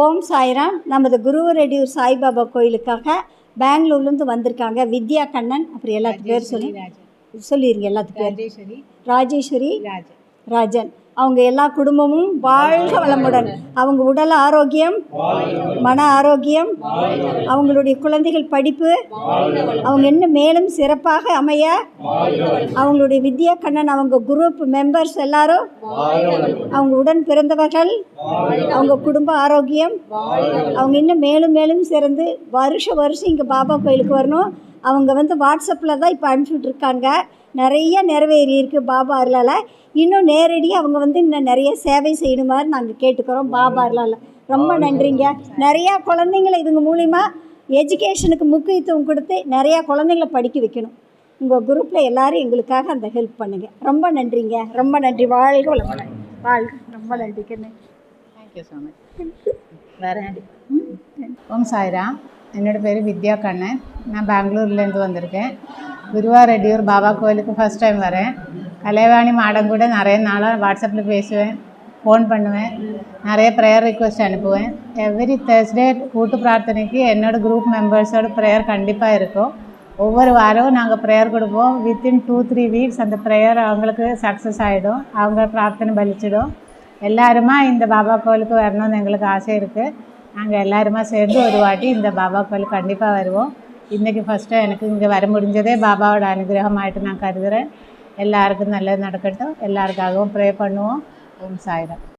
ஓம் சாய்ராம். நமது குருவரெட்டியூர் சாய்பாபா கோயிலுக்காக பெங்களூர்லேருந்து வந்திருக்காங்க வித்யா கண்ணன். அப்புறம் எல்லாத்துக்கும் பேர் சொல்லிடுங்க. எல்லாத்துக்கும் பேர் ராஜேஸ்வரி ராஜன். அவங்க எல்லா குடும்பமும் வாழ்க வளமுடன். அவங்க உடல் ஆரோக்கியம், மன ஆரோக்கியம், அவங்களுடைய குழந்தைகள் படிப்பு, அவங்க இன்னும் மேலும் சிறப்பாக அமைய, அவங்களுடைய வித்யா கண்ணன் அவங்க குரூப் மெம்பர்ஸ் எல்லாரும், அவங்க உடன் பிறந்தவர்கள், அவங்க குடும்ப ஆரோக்கியம், அவங்க இன்னும் மேலும் மேலும் சிறந்து வருஷம் இங்கே பாபா கோயிலுக்கு வரணும். அவங்க வாட்ஸ்அப்பில் தான் இப்போ அனுப்பிச்சுட்ருக்காங்க. நிறைய நிறைவேறி இருக்குது பாபா அருளால். இன்னும் நேரடியாக அவங்க இன்னும் நிறைய சேவை செய்யணுமாறு நாங்கள் கேட்டுக்கிறோம் பாபா அருளால். ரொம்ப நன்றிங்க. நிறையா குழந்தைங்களை இவங்க மூலிமா எஜுகேஷனுக்கு முக்கியத்துவம் கொடுத்து நிறையா குழந்தைங்கள படிக்க வைக்கணும். உங்கள் குரூப்பில் எல்லோரும் எங்களுக்காக அந்த ஹெல்ப் பண்ணுங்கள். ரொம்ப நன்றிங்க. ரொம்ப நன்றி. வாழ்க வளமுடன். வாழ்க. ரொம்ப நன்றிங்க. Thank you so much. வரேன். ஓம் சாய்ராம். என்னோட பேர் வித்யா கண்ணன். நான் பெங்களூர்லேருந்து வந்திருக்கேன். குருவாரெட்டியூர் பாபா கோயிலுக்கு ஃபஸ்ட் டைம் வரேன். கலைவாணி மேடம் கூட நிறைய நாளாக வாட்ஸ்அப்பில் பேசுவேன், ஃபோன் பண்ணுவேன், நிறைய ப்ரேயர் ரிக்வெஸ்ட் அனுப்புவேன். எவ்ரி தேர்ஸ்டே கூட்டு பிரார்த்தனைக்கு என்னோடய குரூப் மெம்பர்ஸோட ப்ரேயர் கண்டிப்பாக இருக்கும். ஒவ்வொரு வாரமும் நாங்கள் ப்ரேயர் கொடுப்போம். வித்தின் 2-3 வீக்ஸ் அந்த ப்ரேயர் அவங்களுக்கு சக்ஸஸ் ஆகிடும். அவங்க பிரார்த்தனை பலிச்சிடும். எல்லாருமா இந்த பாபா கோயிலுக்கு வரணும்னு எங்களுக்கு ஆசை இருக்குது. நாங்கள் எல்லாருமா சேர்ந்து ஒரு வாட்டி இந்த பாபா கோயிலுக்கு கண்டிப்பாக வருவோம். இன்றைக்கி ஃபஸ்ட்டு எனக்கு இங்கே வர முடிஞ்சதே பாபாவோட அனுகிரகமாயிட்டு நான் கருதுகிறேன். எல்லாருக்கும் நல்லது நடக்கட்டும். எல்லாருக்காகவும் ப்ரே பண்ணுவோம். ஓம் சாய்ராம்.